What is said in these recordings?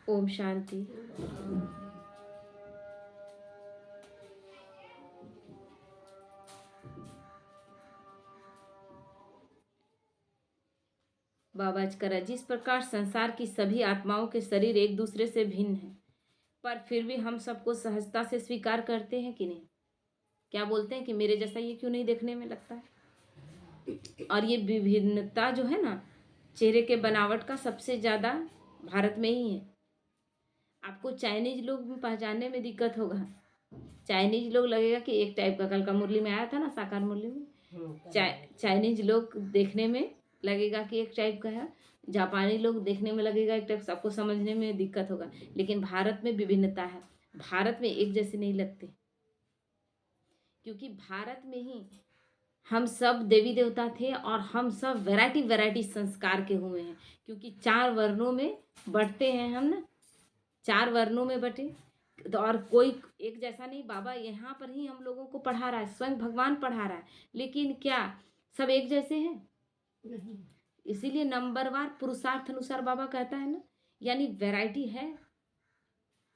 ओम शांति। बाबा आज करा, जिस प्रकार संसार की सभी आत्माओं के शरीर एक दूसरे से भिन्न हैं, पर फिर भी हम सबको सहजता से स्वीकार करते हैं कि नहीं? क्या बोलते हैं कि मेरे जैसा ये क्यों नहीं देखने में लगता है? और ये विभिन्नता जो है ना, चेहरे के बनावट का सबसे ज़्यादा भारत में ही है। आपको चाइनीज लोग भी पहचानने में दिक्कत होगा। चाइनीज लोग लगेगा कि एक टाइप का, कल का मुरली में आया था ना, साकार मुरली में, चाइनीज लोग देखने में लगेगा कि एक टाइप का है, जापानी लोग देखने में लगेगा एक टाइप, सबको समझने में दिक्कत होगा। लेकिन भारत में विभिन्नता है, भारत में एक जैसे नहीं लगते, क्योंकि भारत में ही हम सब देवी देवता थे और हम सब वैरायटी वैरायटी संस्कार के हुए हैं, क्योंकि 4 वर्णों में बंटते हैं हम ना, 4 वर्णों में बटे। तो और कोई एक जैसा नहीं, बाबा यहाँ पर ही हम लोगों को पढ़ा रहा है, स्वयं भगवान पढ़ा रहा है, लेकिन क्या सब एक जैसे हैं? नहीं। इसीलिए नंबरवार पुरुषार्थ अनुसार बाबा कहता है ना, यानी वैरायटी है।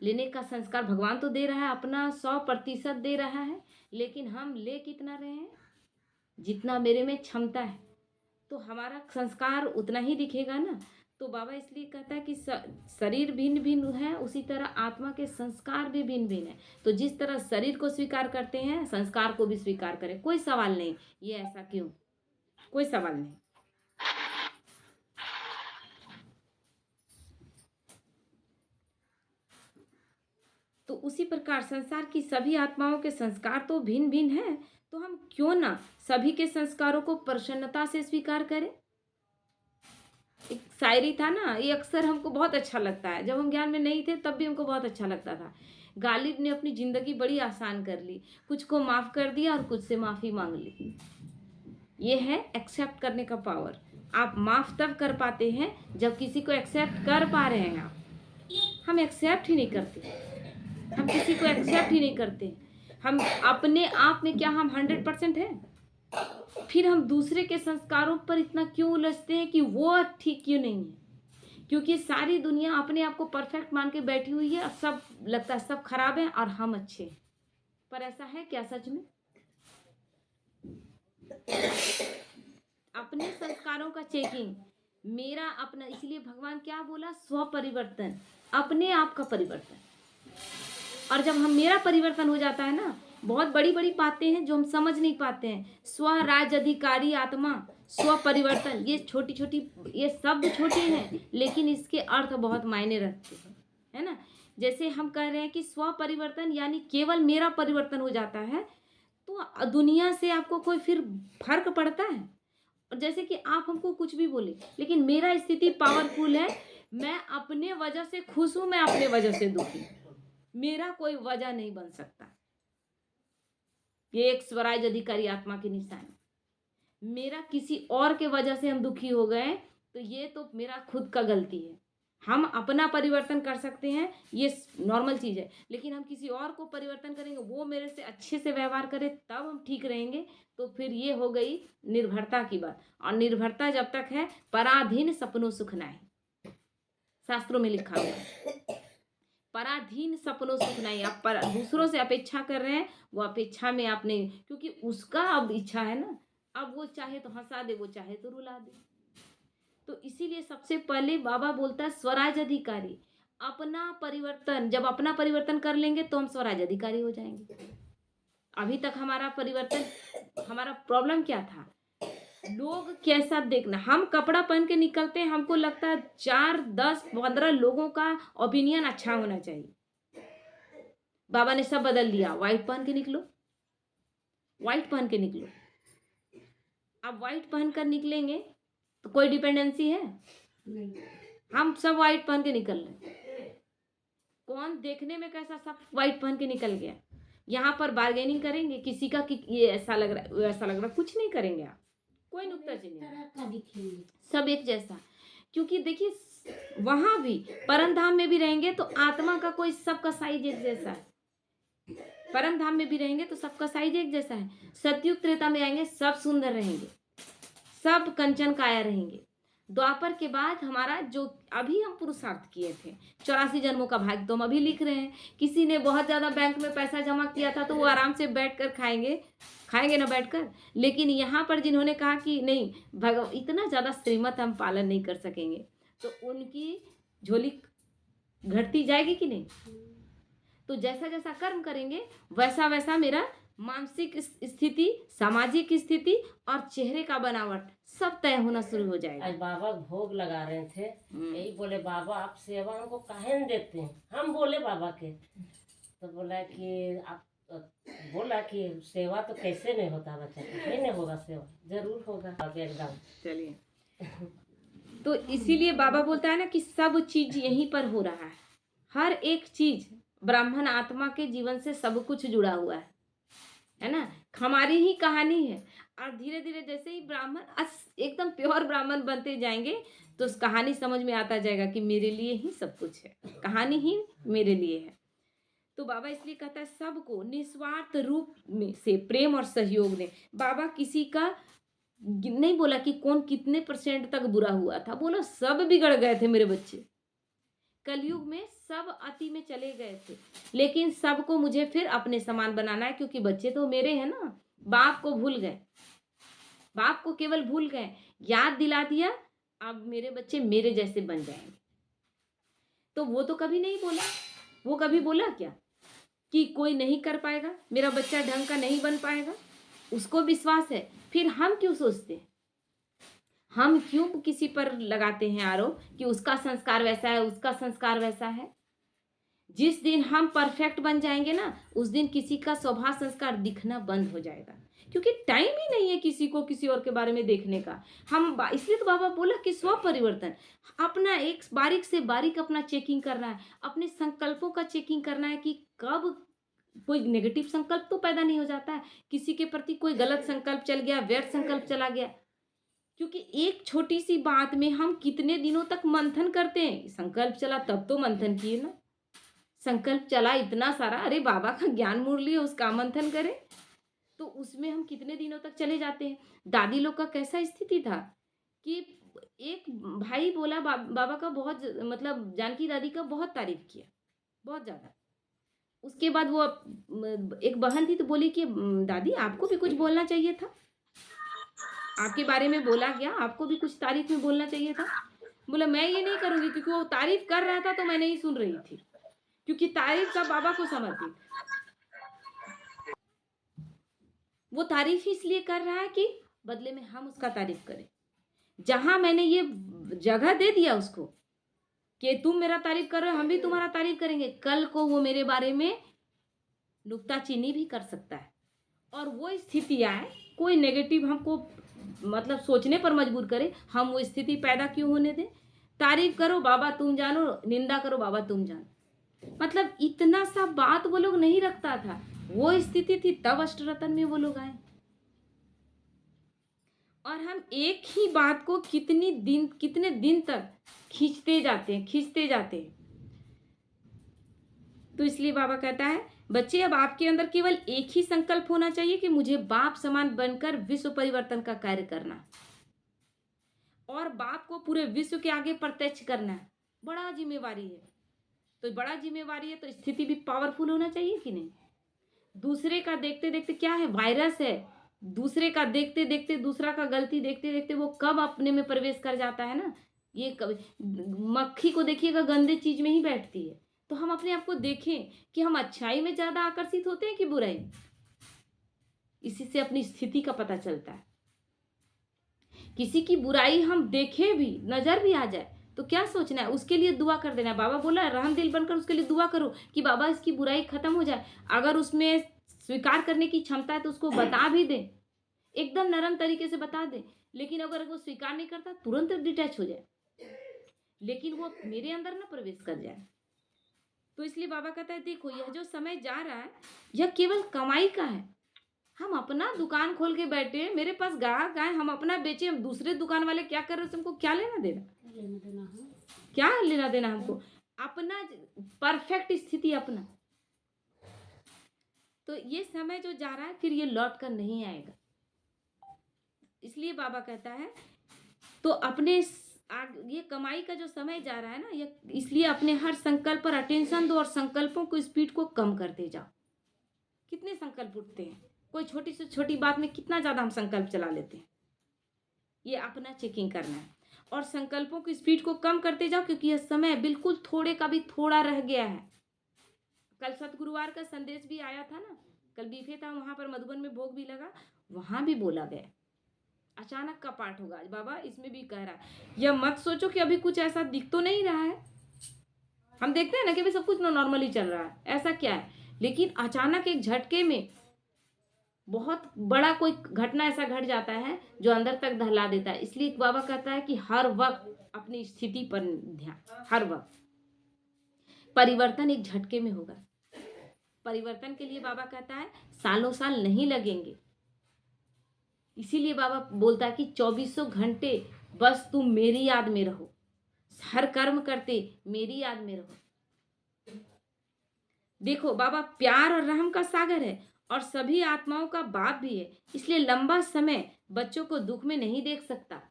लेने का संस्कार भगवान तो दे रहा है, अपना 100% दे रहा है, लेकिन हम ले कितना रहे हैं? जितना मेरे में क्षमता है, तो हमारा संस्कार उतना ही दिखेगा ना। तो बाबा इसलिए कहता है कि शरीर भिन्न भिन्न है, उसी तरह आत्मा के संस्कार भी भिन्न भिन्न है। तो जिस तरह शरीर को स्वीकार करते हैं, संस्कार को भी स्वीकार करें, कोई सवाल नहीं। ये ऐसा क्यों? कोई सवाल नहीं। तो उसी प्रकार संसार की सभी आत्माओं के संस्कार तो भिन्न भिन्न है, तो हम क्यों ना सभी के संस्कारों को प्रसन्नता से स्वीकार करें। एक शायरी था ना, ये अक्सर हमको बहुत अच्छा लगता है, जब हम ज्ञान में नहीं थे तब भी हमको बहुत अच्छा लगता था। गालिब ने अपनी ज़िंदगी बड़ी आसान कर ली, कुछ को माफ़ कर दिया और कुछ से माफ़ी मांग ली। ये है एक्सेप्ट करने का पावर। आप माफ़ तब कर पाते हैं जब किसी को एक्सेप्ट कर पा रहे हैं आप। हम एक्सेप्ट ही नहीं करते, हम किसी को एक्सेप्ट ही नहीं करते। हम अपने आप में क्या हम 100% हैं? फिर हम दूसरे के संस्कारों पर इतना क्यों उलझते हैं कि वो ठीक क्यों नहीं है? क्योंकि सारी दुनिया अपने आप को परफेक्ट मान के बैठी हुई है और सब लगता है सब खराब है और हम अच्छे हैं। पर ऐसा है क्या सच में? अपने संस्कारों का चेकिंग, मेरा अपना, इसलिए भगवान क्या बोला? स्व परिवर्तन, अपने आप का परिवर्तन। और जब हम मेरा परिवर्तन हो जाता है ना, बहुत बड़ी बड़ी बातें हैं जो हम समझ नहीं पाते हैं। स्वराज अधिकारी आत्मा, स्व परिवर्तन, ये छोटी छोटी, ये शब्द छोटे हैं लेकिन इसके अर्थ बहुत मायने रखते हैं, है ना। जैसे हम कह रहे हैं कि स्व परिवर्तन यानी केवल मेरा परिवर्तन हो जाता है, तो दुनिया से आपको कोई फिर फर्क पड़ता है? और जैसे कि आप हमको कुछ भी बोले, लेकिन मेरा स्थिति पावरफुल है, मैं अपने वजह से खुश हूं, मैं अपने वजह से दुखी हूं, मेरा कोई वजह नहीं बन सकता। ये एक स्वराज अधिकारी आत्मा की निशानी। मेरा किसी और के वजह से हम दुखी हो गए तो ये तो मेरा खुद का गलती है। हम अपना परिवर्तन कर सकते हैं, ये नॉर्मल चीज़ है, लेकिन हम किसी और को परिवर्तन करेंगे, वो मेरे से अच्छे से व्यवहार करे तब हम ठीक रहेंगे, तो फिर ये हो गई निर्भरता की बात। और निर्भरता जब तक है, पराधीन सपनों सुख नहीं, शास्त्रों में लिखा हुआ है। पराधीन सपनों सुख नहीं, आप पर दूसरों से अपेक्षा कर रहे हैं, वो अपेक्षा में आप नहीं, क्योंकि उसका अब इच्छा है ना, अब वो चाहे तो हंसा दे, वो चाहे तो रुला दे। तो इसीलिए सबसे पहले बाबा बोलता है स्वराज अधिकारी, अपना परिवर्तन, जब अपना परिवर्तन कर लेंगे तो हम स्वराज अधिकारी हो जाएंगे। अभी तक हमारा परिवर्तन, हमारा प्रॉब्लम क्या था? लोग कैसा देखना, हम कपड़ा पहन के निकलते हैं, हमको लगता है 4, 10, 15 लोगों का ओपिनियन अच्छा होना चाहिए। बाबा ने सब बदल दिया, व्हाइट पहन के निकलो, व्हाइट पहन के निकलो। अब व्हाइट पहन कर निकलेंगे तो कोई डिपेंडेंसी है? नहीं। हम सब व्हाइट पहन के निकल रहे, कौन देखने में कैसा, सब व्हाइट पहन के निकल गया। यहाँ पर बार्गेनिंग करेंगे किसी का कि ये ऐसा लग रहा है, वैसा लग रहा है, कुछ नहीं करेंगे आप, कोई नुक्ताचीनी नहीं, सब एक जैसा। क्योंकि देखिए वहां भी परम धाम में भी रहेंगे तो आत्मा का कोई, सबका साइज एक जैसा है। परम धाम में भी रहेंगे तो सबका साइज एक जैसा है। सतयुग त्रेता में आएंगे सब सुंदर रहेंगे, सब कंचन काया रहेंगे। द्वापर के बाद हमारा जो अभी हम पुरुषार्थ किए थे, 84 जन्मों का भाग्य तो हम अभी लिख रहे हैं। किसी ने बहुत ज़्यादा बैंक में पैसा जमा किया था तो वो आराम से बैठ कर खाएंगे ना बैठकर। लेकिन यहाँ पर जिन्होंने कहा कि नहीं, इतना ज़्यादा श्रीमत हम पालन नहीं कर सकेंगे, तो उनकी झोली घटती जाएगी कि नहीं। तो जैसा जैसा कर्म करेंगे वैसा वैसा मेरा मानसिक स्थिति, सामाजिक स्थिति और चेहरे का बनावट सब तय होना शुरू हो जाएगा। आज बाबा भोग लगा रहे थे, यही बोले बाबा आप सेवा हमको काहे नहीं देते हैं। हम बोले बाबा के, तो बोला कि आप बोला कि सेवा तो कैसे नहीं होता बच्चा, नहीं होगा सेवा, जरूर होगा एकदम। चलिए, तो इसीलिए बाबा बोलता है ना कि सब चीज यहीं पर हो रहा है। हर एक चीज ब्राह्मण आत्मा के जीवन से सब कुछ जुड़ा हुआ है ना। हमारी ही कहानी है। और धीरे धीरे जैसे ही ब्राह्मण एकदम प्योर ब्राह्मण बनते जाएंगे तो उस कहानी समझ में आता जाएगा कि मेरे लिए ही सब कुछ है, कहानी ही मेरे लिए है। तो बाबा इसलिए कहता है सबको निस्वार्थ रूप में से प्रेम और सहयोग ने। बाबा किसी का नहीं बोला कि कौन कितने % तक बुरा हुआ था, बोला सब बिगड़ गए थे मेरे बच्चे। कलयुग में सब अति में चले गए थे, लेकिन सबको मुझे फिर अपने समान बनाना है, क्योंकि बच्चे तो मेरे हैं ना। बाप को भूल गए, बाप को केवल भूल गए, याद दिला दिया, अब मेरे बच्चे मेरे जैसे बन जाएंगे। तो वो तो कभी नहीं बोला, वो कभी बोला क्या कि कोई नहीं कर पाएगा, मेरा बच्चा ढंग का नहीं बन पाएगा। उसको विश्वास है, फिर हम क्यों सोचते हैं, हम क्यों किसी पर लगाते हैं आरोप कि उसका संस्कार वैसा है, उसका संस्कार वैसा है। जिस दिन हम परफेक्ट बन जाएंगे ना, उस दिन किसी का स्वभाव संस्कार दिखना बंद हो जाएगा, क्योंकि टाइम ही नहीं है किसी को किसी और के बारे में देखने का। इसलिए तो बाबा बोला कि स्व परिवर्तन, अपना एक बारीक से बारीक अपना चेकिंग करना है, अपने संकल्पों का चेकिंग करना है कि कब कोई नेगेटिव संकल्प तो पैदा नहीं हो जाता है, किसी के प्रति कोई गलत संकल्प चल गया, व्यर्थ संकल्प चला गया। क्योंकि एक छोटी सी बात में हम कितने दिनों तक मंथन करते हैं। संकल्प चला तब तो मंथन किए ना, संकल्प चला इतना सारा, अरे बाबा का ज्ञान मुरली है उसका मंथन करें, तो उसमें हम कितने दिनों तक चले जाते हैं। दादी लोग का कैसा स्थिति था कि एक भाई बोला बाबा का बहुत, मतलब जानकी दादी का बहुत तारीफ किया, बहुत ज्यादा। उसके बाद वो एक बहन थी तो बोली कि दादी आपको भी कुछ बोलना चाहिए था, आपके बारे में बोला गया, आपको भी कुछ तारीफ में बोलना चाहिए था। बोला मैं ये नहीं करूंगी, क्योंकि वो तारीफ कर रहा था तो मैं नहीं सुन रही थी, क्योंकि तारीफ सब बाबा को समर्पित। वो तारीफ इसलिए कर रहा है कि बदले में हम उसका तारीफ करें। जहां मैंने ये जगह दे दिया उसको कि तुम मेरा तारीफ कर रहे हो, हम भी तुम्हारा तारीफ करेंगे, कल को वो मेरे बारे में नुक्ताचीनी भी कर सकता है। और वो स्थिति आए, कोई नेगेटिव हमको मतलब सोचने पर मजबूर करे, हम वो स्थिति पैदा क्यों होने दें। तारीफ करो बाबा तुम जानो, निंदा करो बाबा तुम जानो, मतलब इतना सा बात वो लोग नहीं रखता था। वो स्थिति थी तब अष्टरत्न में वो लोग आए। और हम एक ही बात को कितने दिन तक खींचते जाते हैं। तो इसलिए बाबा कहता है बच्चे अब आपके अंदर केवल एक ही संकल्प होना चाहिए कि मुझे बाप समान बनकर विश्व परिवर्तन का कार्य करना, और बाप को पूरे विश्व के आगे प्रत्यक्ष करना है। बड़ा जिम्मेवारी है, तो बड़ा जिम्मेवारी है तो स्थिति भी पावरफुल होना चाहिए कि नहीं। दूसरे का देखते देखते, क्या है, वायरस है, दूसरे का देखते देखते, दूसरा का गलती देखते देखते वो कब अपने में प्रवेश कर जाता है ना। ये कभी मक्खी को देखिएगा गंदे चीज में ही बैठती है। तो हम अपने आप को देखें कि हम अच्छाई में ज्यादा आकर्षित होते हैं कि बुराई। इसी से अपनी स्थिति का पता चलता है। किसी की बुराई हम देखे भी, नजर भी आ जाए तो क्या सोचना है, उसके लिए दुआ कर देना है। बाबा बोला रहम दिल बनकर उसके लिए दुआ करो कि बाबा इसकी बुराई खत्म हो जाए। अगर उसमें स्वीकार करने की क्षमता है तो उसको बता भी दे, एकदम नरम तरीके से बता दे। लेकिन अगर वो स्वीकार नहीं करता तुरंत डिटैच हो जाए, लेकिन वो मेरे अंदर ना प्रवेश कर जाए। तो इसलिए बाबा कहता है देखो यह जो समय जा रहा है यह केवल कमाई का है। हम अपना दुकान खोल के बैठे, मेरे पास ग्राहक आए, हम अपना बेचे, हम दूसरे दुकान वाले क्या कर रहे हैं हमको क्या लेना देना, क्या लेना देना हमको, अपना परफेक्ट स्थिति अपना। तो ये समय जो जा रहा है फिर ये लौट कर नहीं आएगा। इसलिए बाबा कहता है तो अपने ये कमाई का जो समय जा रहा है ना, ये इसलिए अपने हर संकल्प पर अटेंशन दो और संकल्पों को स्पीड को कम करते जाओ। कितने संकल्प उठते हैं, कोई छोटी से छोटी बात में कितना ज़्यादा हम संकल्प चला लेते हैं। ये अपना चेकिंग करना है और संकल्पों की स्पीड को कम करते जाओ, क्योंकि यह समय बिल्कुल थोड़े का भी थोड़ा रह गया है। कल सतगुरुवार का संदेश भी आया था ना, कल बीफे था, वहां पर मधुबन में भोग भी लगा, वहां भी बोला गया अचानक का पाठ होगा। आज बाबा इसमें भी कह रहा है, यह मत सोचो कि अभी कुछ ऐसा दिख तो नहीं रहा है। हम देखते हैं ना कि अभी सब कुछ नॉर्मली चल रहा है, ऐसा क्या है, लेकिन अचानक एक झटके में बहुत बड़ा कोई घटना ऐसा घट जाता है जो अंदर तक दहला देता है। इसलिए बाबा कहता है कि हर वक्त अपनी स्थिति पर ध्यान, हर वक्त। परिवर्तन एक झटके में होगा। परिवर्तन के लिए बाबा कहता है सालों साल नहीं लगेंगे। इसीलिए बाबा बोलता है कि 2400 घंटे बस तुम मेरी याद में रहो, हर कर्म करते मेरी याद में रहो। देखो बाबा प्यार और रहम का सागर है और सभी आत्माओं का बाप भी है, इसलिए लंबा समय बच्चों को दुख में नहीं देख सकता।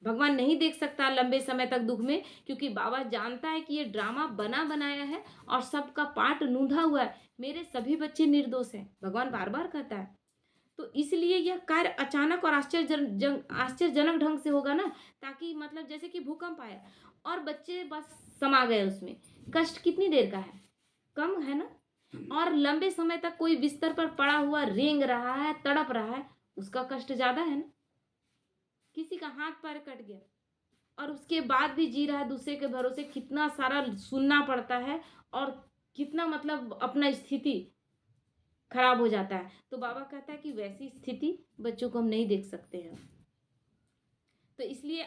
भगवान नहीं देख सकता लंबे समय तक दुख में, क्योंकि बाबा जानता है कि ये ड्रामा बना बनाया है और सबका पार्ट नूंधा हुआ है। मेरे सभी बच्चे निर्दोष हैं, भगवान बार बार कहता है। तो इसलिए यह कार्य अचानक और आश्चर्यजनक ढंग से होगा ना, ताकि मतलब जैसे कि भूकंप आया और बच्चे बस समा गए उसमें। कष्ट कितनी देर का है, कम है ना। और लंबे समय तक कोई बिस्तर पर पड़ा हुआ रेंग रहा है, तड़प रहा है, उसका कष्ट ज्यादा है ना। किसी का हाथ पैर कट गया और उसके बाद भी जी रहा है दूसरे के भरोसे, कितना सारा सुनना पड़ता है और कितना मतलब अपना स्थिति खराब हो जाता है। तो बाबा कहता है कि वैसी स्थिति बच्चों को हम नहीं देख सकते हैं। तो इसलिए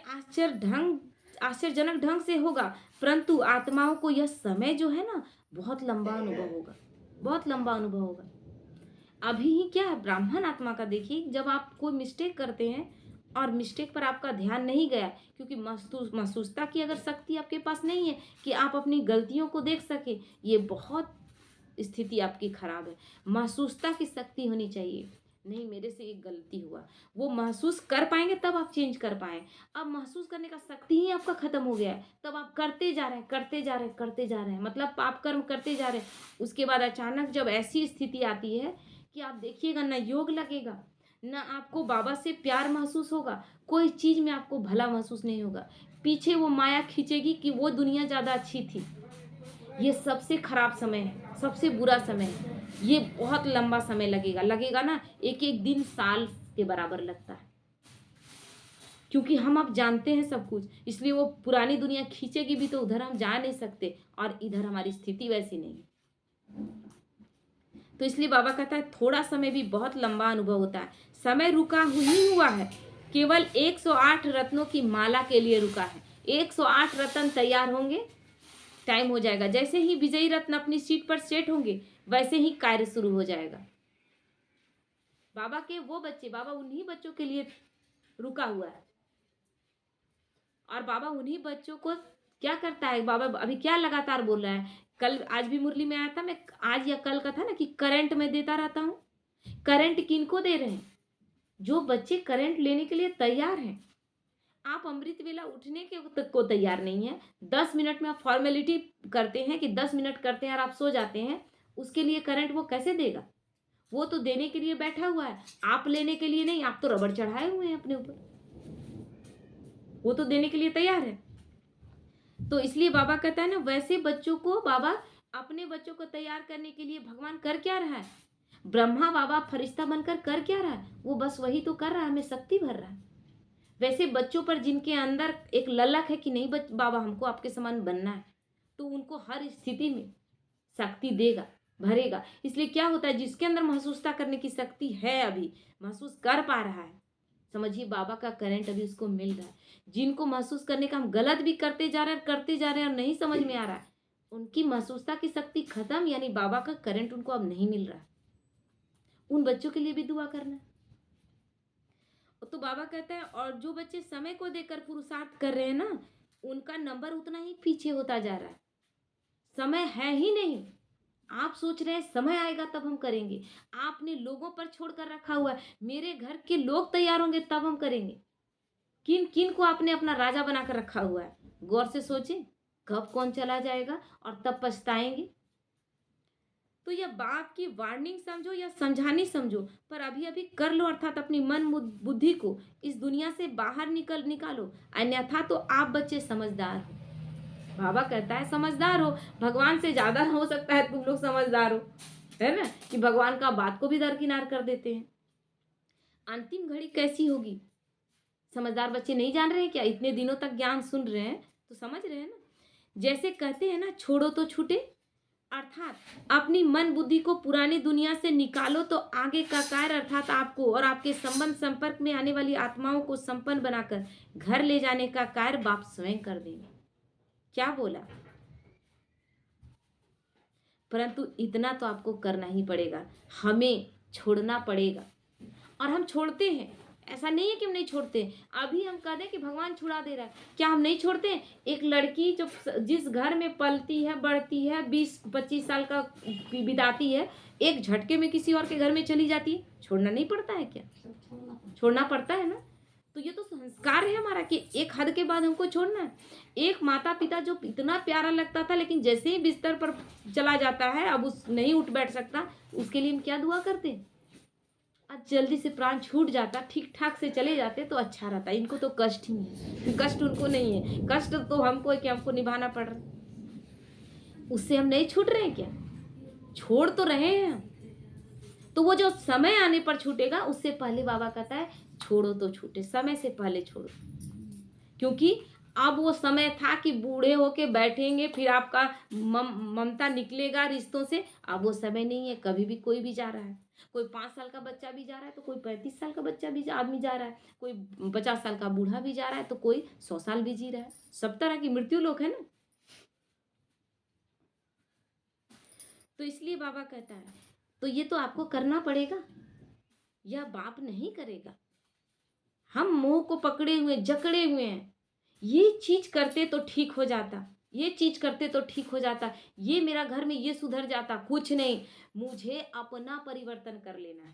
आश्चर्यजनक ढंग से होगा, परंतु आत्माओं को यह समय जो है ना बहुत लंबा अनुभव होगा, बहुत लंबा अनुभव होगा। अभी ही क्या है, ब्राह्मण आत्मा का देखिए, जब आप कोई मिस्टेक करते हैं और मिस्टेक पर आपका ध्यान नहीं गया, क्योंकि महसूसता की अगर शक्ति आपके पास नहीं है कि आप अपनी गलतियों को देख सके, ये बहुत स्थिति आपकी खराब है। महसूसता की शक्ति होनी चाहिए, नहीं मेरे से एक गलती हुआ, वो महसूस कर पाएंगे तब आप चेंज कर पाए। अब महसूस करने का शक्ति ही आपका खत्म हो गया है, तब आप करते जा रहे हैं, करते जा रहे हैं, करते जा रहे हैं, मतलब पाप कर्म करते जा रहे हैं। उसके बाद अचानक जब ऐसी स्थिति आती है कि आप देखिएगा ना योग लगेगा, ना आपको बाबा से प्यार महसूस होगा, कोई चीज में आपको भला महसूस नहीं होगा। पीछे वो माया खींचेगी कि वो दुनिया ज्यादा अच्छी थी। ये सबसे खराब समय है, सबसे बुरा समय है। ये बहुत लंबा समय लगेगा ना, एक एक दिन साल के बराबर लगता है, क्योंकि हम अब जानते हैं सब कुछ। इसलिए वो पुरानी दुनिया खींचेगी भी तो उधर हम जा नहीं सकते, और इधर हमारी स्थिति वैसी नहीं है। तो इसलिए बाबा कहता है थोड़ा समय भी बहुत लंबा अनुभव होता है। समय रुका ही हुआ है, केवल 108 रत्नों की माला के लिए रुका है। 108 रत्न तैयार होंगे, टाइम हो जाएगा। जैसे ही विजयी रत्न अपनी सीट पर सेट होंगे, वैसे ही कार्य शुरू हो जाएगा। बाबा के वो बच्चे, बाबा उन्हीं बच्चों के लिए रुका हुआ है, और बाबा उन्हीं बच्चों को क्या करता है, बाबा अभी क्या लगातार बोल रहा है। कल आज भी मुरली में आया था, मैं आज या कल का था ना, कि करंट में देता रहता हूँ। करंट किनको दे रहे हैं, जो बच्चे करंट लेने के लिए तैयार हैं। आप अमृत वेला उठने के तक को तैयार नहीं है, 10 मिनट में आप फॉर्मेलिटी करते हैं कि 10 मिनट करते हैं और आप सो जाते हैं, उसके लिए करंट वो कैसे देगा। वो तो देने के लिए बैठा हुआ है, आप लेने के लिए नहीं। आप तो रबड़ चढ़ाए हुए हैं अपने ऊपर, वो तो देने के लिए तैयार है। तो इसलिए बाबा कहता है ना, वैसे बच्चों को बाबा अपने बच्चों को तैयार करने के लिए भगवान कर क्या रहा है। ब्रह्मा बाबा फरिश्ता बनकर कर क्या रहा है, वो बस वही तो कर रहा है, हमें शक्ति भर रहा है। वैसे बच्चों पर जिनके अंदर एक ललक है कि नहीं बाबा हमको आपके समान बनना है, तो उनको हर स्थिति में शक्ति देगा, भरेगा। इसलिए क्या होता है, जिसके अंदर महसूसता करने की शक्ति है, अभी महसूस कर पा रहा है, समझिए बाबा का करंट अभी उसको मिल रहा है। जिनको महसूस करने का हम गलत भी करते जा रहे हैं और नहीं समझ में आ रहा है, उनकी महसूसता की शक्ति खत्म, यानी बाबा का करंट उनको अब नहीं मिल रहा है। उन बच्चों के लिए भी दुआ करना है। तो बाबा कहता है, और जो बच्चे समय को देकर पुरुषार्थ कर रहे हैं ना, उनका नंबर उतना ही पीछे होता जा रहा है। समय है ही नहीं। आप सोच रहे हैं समय आएगा तब हम करेंगे, आपने लोगों पर छोड़कर रखा हुआ है, मेरे घर के लोग तैयार होंगे तब हम करेंगे। किन किन को आपने अपना राजा बनाकर रखा हुआ है? गौर से सोचें, कब कौन चला जाएगा और तब पछताएंगे। तो यह बाप की वार्निंग समझो या समझानी समझो, पर अभी अभी कर लो, अर्थात अपनी मन बुद्धि को इस दुनिया से बाहर निकालो, अन्यथा तो आप बच्चे समझदार हो। बाबा कहता है समझदार हो, भगवान से ज्यादा हो सकता है तुम लोग समझदार हो, है ना, कि भगवान का बात को भी दरकिनार कर देते हैं। अंतिम घड़ी कैसी होगी समझदार बच्चे नहीं जान रहे हैं क्या? इतने दिनों तक ज्ञान सुन रहे हैं तो समझ रहे हैं ना। जैसे कहते हैं ना, छोड़ो तो छूटे, अर्थात अपनी मन बुद्धि को पुरानी दुनिया से निकालो तो आगे का कार्य अर्थात आपको और आपके संबंध संपर्क में आने वाली आत्माओं को संपन्न बनाकर घर ले जाने का कार्य बाप स्वयं कर देंगे। क्या बोला? परंतु इतना तो आपको करना ही पड़ेगा, हमें छोड़ना पड़ेगा। और हम छोड़ते हैं, ऐसा नहीं है कि हम नहीं छोड़ते। अभी हम कह दें कि भगवान छुड़ा दे रहा है, क्या हम नहीं छोड़ते? एक लड़की जो जिस घर में पलती है, बढ़ती है, 20-25 साल का बिताती है, एक झटके में किसी और के घर में चली जाती है, छोड़ना नहीं पड़ता है क्या? छोड़ना पड़ता है ना। तो ये तो संस्कार है हमारा कि एक हद के बाद हमको छोड़ना है। एक माता पिता जो इतना प्यारा लगता था, लेकिन जैसे ही बिस्तर पर चला जाता है, अब उस नहीं उठ बैठ सकता, उसके लिए हम क्या दुआ करते हैं? आज जल्दी से प्राण छूट जाता, ठीक ठाक से चले जाते तो अच्छा रहता। इनको तो कष्ट ही है, कष्ट उनको नहीं है, कष्ट तो हमको है कि हमको निभाना पड़ रहा है। उससे हम नहीं छूट रहे हैं क्या? छोड़ तो रहे हैं। तो वो जो समय आने पर छूटेगा, उससे पहले बाबा कहता है छोड़ो तो छूटे, समय से पहले छोड़ो। क्योंकि अब वो समय था कि बूढ़े होके बैठेंगे, फिर आपका ममता निकलेगा रिश्तों से। अब वो समय नहीं है, कभी भी कोई भी जा रहा है। कोई 5 साल का बच्चा भी जा रहा है, तो कोई 35 साल का बच्चा भी आदमी जा रहा है, कोई 50 साल का बूढ़ा भी जा रहा है, तो कोई 100 साल भी जी रहा है। सब तरह की मृत्यु लोग है ना। तो इसलिए बाबा कहता है, तो ये तो आपको करना पड़ेगा, यह बाप नहीं करेगा। हम मोह को पकड़े हुए, जकड़े हुए हैं। ये चीज करते तो ठीक हो जाता, ये चीज करते तो ठीक हो जाता, ये मेरा घर में ये सुधर जाता। कुछ नहीं, मुझे अपना परिवर्तन कर लेना है,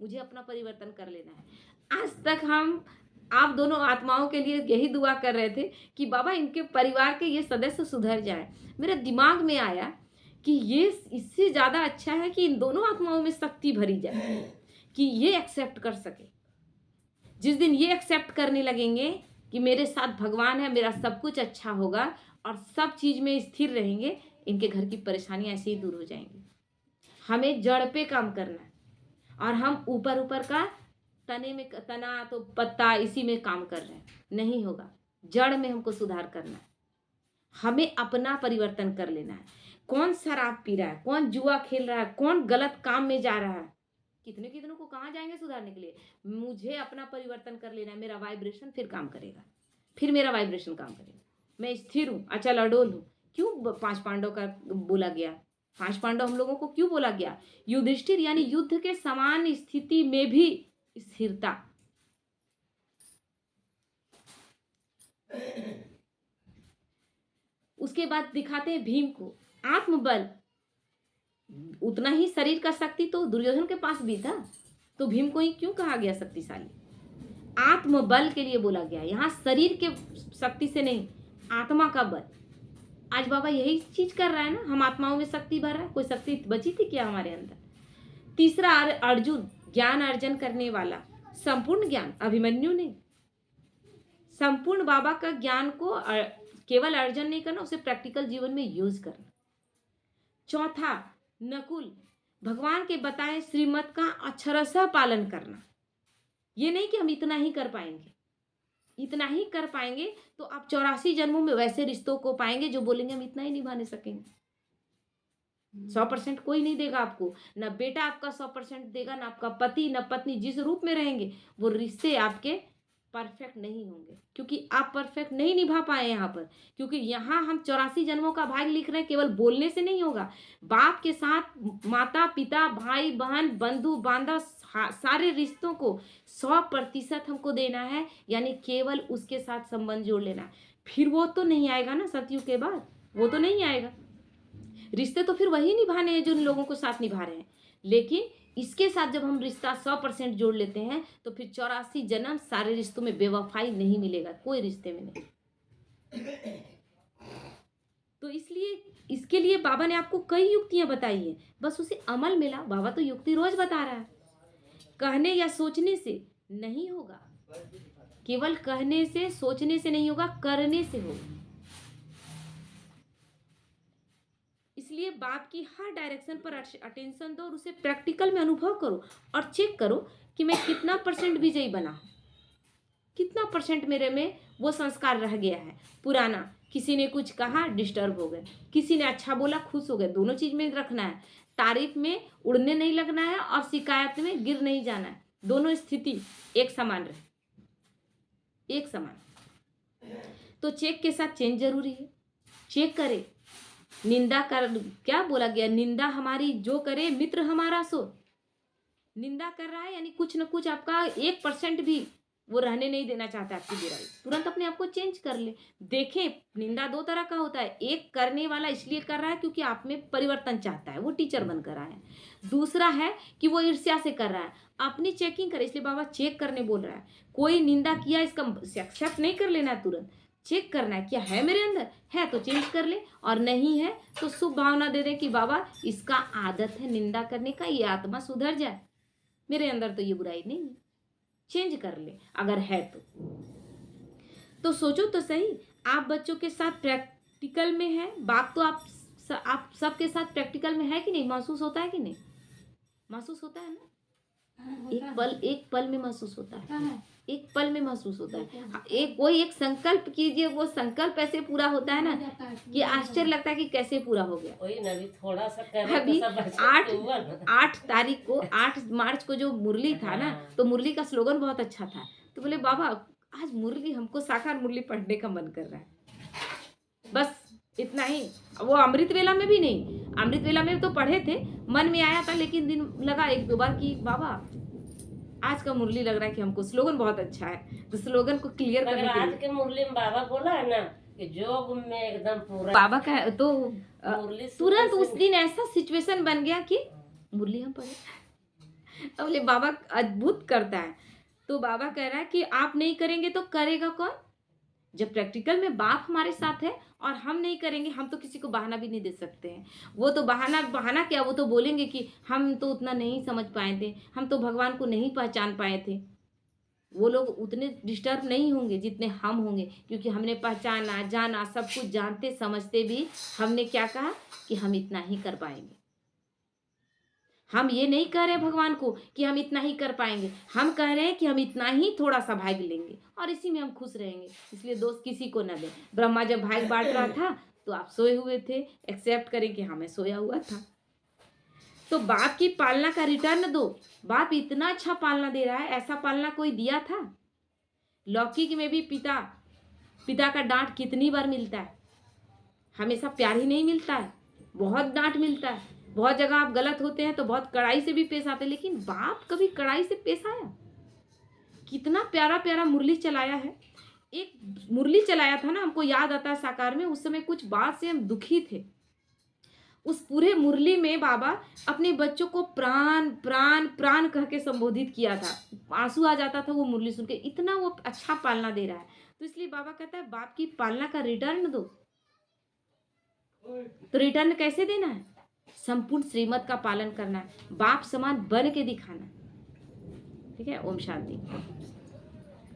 मुझे अपना परिवर्तन कर लेना है। आज तक हम आप दोनों आत्माओं के लिए यही दुआ कर रहे थे कि बाबा इनके परिवार के ये सदस्य सुधर जाए। मेरे दिमाग में आया कि ये इससे ज़्यादा अच्छा है कि इन दोनों आत्माओं में शक्ति भरी जाए कि ये एक्सेप्ट कर सके। जिस दिन ये एक्सेप्ट करने लगेंगे कि मेरे साथ भगवान है, मेरा सब कुछ अच्छा होगा और सब चीज़ में स्थिर रहेंगे, इनके घर की परेशानियां ऐसे ही दूर हो जाएंगी। हमें जड़ पे काम करना है और हम ऊपर ऊपर का तने में, तना तो पत्ता इसी में काम कर रहे हैं, नहीं होगा। जड़ में हमको सुधार करना है, हमें अपना परिवर्तन कर लेना है। कौन शराब पी रहा है, कौन जुआ खेल रहा है, कौन गलत काम में जा रहा है, कितने कितनों को कहाँ जाएंगे सुधारने के लिए। मुझे अपना परिवर्तन कर लेना है, मेरा वाइब्रेशन फिर काम करेगा, फिर मेरा वाइब्रेशन काम करेगा। मैं स्थिर हूँ, अचल अडोल हूँ। क्यों 5 पांडव का बोला गया? 5 पांडव हम लोगों को क्यों बोला गया? युधिष्ठिर यानी युद्ध के समान स्थिति में भी स्थिरता। उसके बाद दिखाते हैं भीम को आत्मबल। उतना ही शरीर का शक्ति तो दुर्योधन के पास भी था, तो भीम को ही क्यों कहा गया शक्तिशाली? आत्मबल के लिए बोला गया, यहाँ शरीर के शक्ति से नहीं, आत्मा का बल। आज बाबा यही चीज कर रहा है ना, हम आत्माओं में शक्ति भर रहा है। कोई शक्ति बची थी क्या हमारे अंदर? तीसरा अर्जुन, ज्ञान अर्जन करने वाला, संपूर्ण ज्ञान। अभिमन्यु ने संपूर्ण बाबा का ज्ञान को केवल अर्जन नहीं करना, उसे प्रैक्टिकल जीवन में यूज करना। चौथा नकुल, भगवान के बताए श्रीमत का अक्षरशः पालन करना। ये नहीं कि हम इतना ही कर पाएंगे, इतना ही कर पाएंगे तो आप 84 जन्मों में वैसे रिश्तों को पाएंगे जो बोलेंगे हम इतना ही निभाने सकेंगे। 100% कोई नहीं देगा आपको, ना बेटा आपका 100% देगा, ना आपका पति, ना पत्नी। जिस रूप में रहेंगे वो रिश्ते आपके परफेक्ट नहीं होंगे, क्योंकि आप परफेक्ट नहीं निभा पाए यहाँ पर। क्योंकि यहाँ हम 84 जन्मों का भाग लिख रहे हैं, केवल बोलने से नहीं होगा। बाप के साथ माता पिता, भाई बहन, बंधु बांधव, सारे रिश्तों को 100% हमको देना है, यानी केवल उसके साथ संबंध जोड़ लेना है। फिर वो तो नहीं आएगा ना सतयुग के बाद, वो तो नहीं आएगा। रिश्ते तो फिर वही निभाने हैं जो उन लोगों को साथ निभा रहे हैं। लेकिन इसके साथ जब हम रिश्ता 100% जोड़ लेते हैं तो फिर 84 जन्म सारे रिश्तों में बेवफाई नहीं मिलेगा, कोई रिश्ते में नहीं। तो इसलिए इसके लिए बाबा ने आपको कई युक्तियां बताई हैं, बस उसे अमल में ला। बाबा तो युक्ति रोज बता रहा है। कहने या सोचने से नहीं होगा, केवल कहने से सोचने से नहीं होगा, करने से होगा। इसलिए बाप की हर डायरेक्शन पर अटेंशन दो और उसे प्रैक्टिकल में अनुभव करो और चेक करो कि मैं कितना % विजयी बना हूं, कितना % मेरे में वो संस्कार रह गया है पुराना। किसी ने कुछ कहा, डिस्टर्ब हो गए, किसी ने अच्छा बोला, खुश हो गए। दोनों चीज में रखना है, तारीफ में उड़ने नहीं लगना है और शिकायत में गिर नहीं जाना है। दोनों स्थिति एक समान रहे, एक समान। तो चेक के साथ चेंज जरूरी है। चेक करे, निंदा कर, क्या बोला गया, निंदा हमारी जो करे मित्र हमारा सो। निंदा कर रहा है यानी कुछ न कुछ आपका 1% भी वो रहने नहीं देना चाहता आपकी बुराई। तुरंत अपने आप को चेंज कर ले। देखें, निंदा 2 तरह का होता है। एक करने वाला इसलिए कर रहा है क्योंकि आप में परिवर्तन चाहता है, वो टीचर बनकर आया है। दूसरा है कि वो ईर्ष्या से कर रहा है। अपनी चेकिंग करे, इसलिए बाबा चेक करने बोल रहा है। कोई निंदा किया इसका एक्सेप्ट नहीं कर लेना है, तुरंत चेक करना है, क्या है मेरे अंदर, है तो चेंज कर ले, और नहीं है तो शुभ भावना दे दे कि बाबा इसका आदत है निंदा करने का, ये आत्मा सुधर जाए, मेरे अंदर तो ये बुराई नहीं है, चेंज कर ले अगर है तो सोचो तो सही। आप बच्चों के साथ प्रैक्टिकल में है, बाप तो आप सबके साथ प्रैक्टिकल में है कि नहीं, महसूस होता है कि नहीं, महसूस होता है ना। एक पल में महसूस होता है, एक पल में महसूस होता है। एक संकल्प कीजिए, वो संकल्प ऐसे पूरा होता है ना कि आश्चर्य लगता है कि कैसे पूरा हो गया। वही ना, अभी थोड़ा सा कर अभी तो सब 8 तारीख को 8 मार्च को जो मुरली था ना, तो मुरली का स्लोगन बहुत अच्छा था। तो बोले बाबा आज मुरली, हमको साकार मुरली पढ़ने का मन कर रहा है, बस इतना ही। वो अमृत वेला में भी नहीं, अमृत वेला में तो पढ़े थे, मन में आया था, लेकिन दिन लगा 1-2 बार कि बाबा आज का मुरली लग रहा है कि हमको स्लोगन बहुत अच्छा है, तो स्लोगन को क्लियर करने के लिए आज के मुरली में बाबा बोला है ना कि जोग में एकदम पूरा बाबा का तो मुरली तुरंत उस दिन ऐसा सिचुएशन बन गया कि मुरली हम पढ़े। तो बोले बाबा अद्भुत करता है। तो बाबा कह रहा है कि आप नहीं करेंगे तो करेगा कौन। जब प्रैक्टिकल में बाप हमारे साथ है और हम नहीं करेंगे, हम तो किसी को बहाना भी नहीं दे सकते हैं। वो तो बहाना क्या, वो तो बोलेंगे कि हम तो उतना नहीं समझ पाए थे, हम तो भगवान को नहीं पहचान पाए थे। वो लोग उतने डिस्टर्ब नहीं होंगे जितने हम होंगे, क्योंकि हमने पहचाना, जाना, सब कुछ जानते समझते भी हमने क्या कहा कि हम इतना ही कर पाएंगे। हम ये नहीं कह रहे भगवान को कि हम इतना ही कर पाएंगे, हम कह रहे हैं कि हम इतना ही थोड़ा सा भाग लेंगे और इसी में हम खुश रहेंगे। इसलिए दोस्त किसी को न दें। ब्रह्मा जब भाग बांट रहा था तो आप सोए हुए थे, एक्सेप्ट करें कि हाँ मैं सोया हुआ था। तो बाप की पालना का रिटर्न दो। बाप इतना अच्छा पालना दे रहा है, ऐसा पालना कोई दिया था। लौकिक में भी पिता का डांट कितनी बार मिलता है, हमेशा प्यार ही नहीं मिलता है, बहुत डांट मिलता है। बहुत जगह आप गलत होते हैं तो बहुत कड़ाई से भी पेश आते हैं, लेकिन बाप कभी कड़ाई से पेश आया? कितना प्यारा प्यारा मुरली चलाया है। एक मुरली चलाया था ना, हमको याद आता है साकार में, उस समय कुछ बात से हम दुखी थे। उस पूरे मुरली में बाबा अपने बच्चों को प्राण प्राण प्राण कह के संबोधित किया था। आंसू आ जाता था वो मुरली सुन के, इतना वो अच्छा पालना दे रहा है। तो इसलिए बाबा कहता है बाप की पालना का रिटर्न दो। तो रिटर्न कैसे देना है? संपूर्ण श्रीमत का पालन करना है, बाप समान बन के दिखाना। ठीक है, ओम शांति।